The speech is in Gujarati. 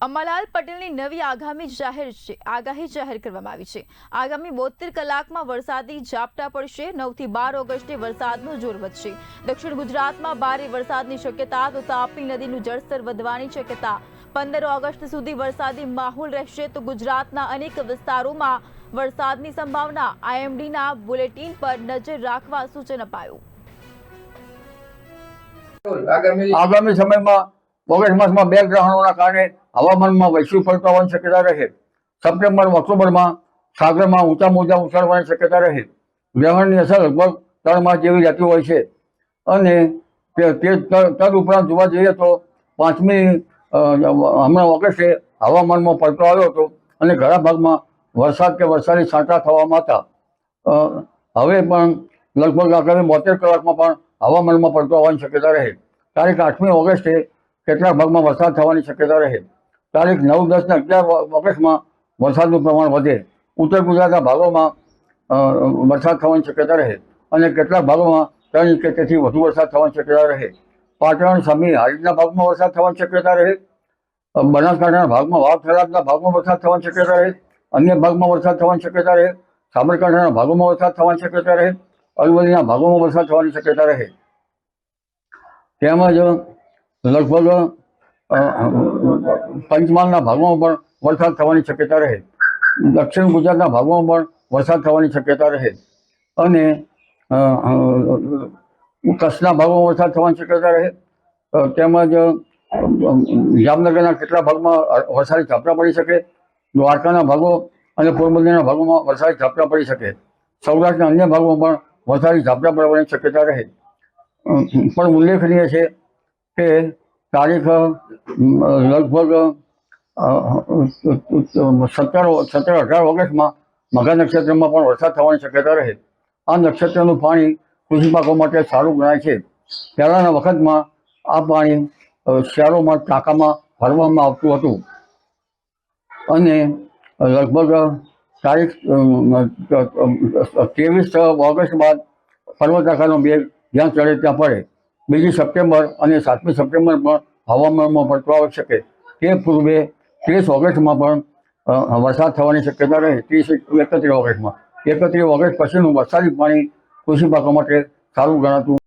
અંબાલાલ પટેલની નવી આગાહી જાહેર કરવામાં આવી છે। આગામી 72 કલાકમાં વરસાદી ઝાપટા પડશે। 9 થી 12 ઓગસ્ટે વરસાદનો જોર વધશે। દક્ષિણ ગુજરાતમાં ભારે વરસાદની શક્યતા, તો તાપી નદીનું જળસ્તર વધવાની શક્યતા। 15 ઓગસ્ટ સુધી વરસાદી માહોલ રહેશે, તો ગુજરાતના અનેક વિસ્તારોમાં વરસાદની સંભાવના। આઈએમડીના બુલેટિન પર નજર રાખવા સૂચન અપાયું। આગામી સમયમાં ઓગસ્ટ માસમાં બે ગ્રહણોના કારણે હવામાનમાં વૈશ્વિક પલટો આવવાની શક્યતા રહે। સપ્ટેમ્બર ઓક્ટોબરમાં સાગરમાં ઊંચા મોજા ઉછળવાની શક્યતા રહે। ગ્રહણની અસર લગભગ 3 માસ જેવી રહેતી હોય છે અને તદ ઉપરાંત જોવા જઈએ તો 5મી હમણાં ઓગસ્ટે હવામાનમાં પલટો આવ્યો હતો અને ઘણા ભાગમાં વરસાદ કે વરસાદી છાંટા થવામાં હતા। હવે પણ લગભગ આગામી 72 કલાકમાં પણ હવામાનમાં પલટો આવવાની શક્યતા રહે। તારીખ 8મી ઓગસ્ટે કેટલાક ભાગમાં વરસાદ થવાની શક્યતા રહે। તારીખ 9, 10 અને 11 ઓગસ્ટમાં વરસાદનું પ્રમાણ વધે। ઉત્તર ગુજરાતના ભાગોમાં વરસાદ થવાની શક્યતા રહે અને કેટલાક ભાગોમાં 3 ઇંચ કે તેથી વધુ વરસાદ થવાની શક્યતા રહે। પાટણ, સમી, હારીજના ભાગમાં વરસાદ થવાની શક્યતા રહે। બનાસકાંઠાના ભાગમાં વાવ થરાદના ભાગમાં વરસાદ થવાની શક્યતા રહે। અન્ય ભાગમાં વરસાદ થવાની શક્યતા રહે। સાબરકાંઠાના ભાગોમાં વરસાદ થવાની શક્યતા રહે। અરવલ્લીના ભાગોમાં વરસાદ થવાની શક્યતા રહે। તેમજ લગભગ પંચમહાલના ભાગોમાં પણ વરસાદ થવાની શક્યતા રહે। દક્ષિણ ગુજરાતના ભાગોમાં પણ વરસાદ થવાની શક્યતા રહે અને કચ્છના ભાગોમાં વરસાદ થવાની શક્યતા રહે। તેમજ જામનગરના કેટલાક ભાગમાં વરસાદી ઝાપટા પડી શકે। દ્વારકાના ભાગો અને પોરબંદરના ભાગોમાં વરસાદી ઝાપટા પડી શકે। સૌરાષ્ટ્રના અન્ય ભાગોમાં પણ વરસાદી ઝાપટા પડવાની શક્યતા રહે। પણ ઉલ્લેખનીય છે કે તારીખ લગભગ 17-18 ઓગસ્ટમાં મઘા નક્ષત્રમાં પણ વરસાદ થવાની શક્યતા રહે। આ નક્ષત્રનું પાણી કૃષિ પાકો માટે સારું ગણાય છે। પહેલાંના વખતમાં આ પાણી શહેરોમાં ટાંકામાં ભરવામાં આવતું હતું અને લગભગ તારીખ 23 ઓગસ્ટ બાદ પર્વતાકારનો મેઘ જ્યાં ચડે ત્યાં પડે। 2 સપ્ટેમ્બર અને 7મી સપ્ટેમ્બર પણ હવામાનમાં પલટો આવી શકે। તે પૂર્વે 30 ઓગસ્ટમાં પણ વરસાદ થવાની શક્યતા રહે। 31 ઓગસ્ટમાં 31 ઓગસ્ટ પછીનું વરસાદી પાણી કૃષિ પાકો માટે સારું ગણાતું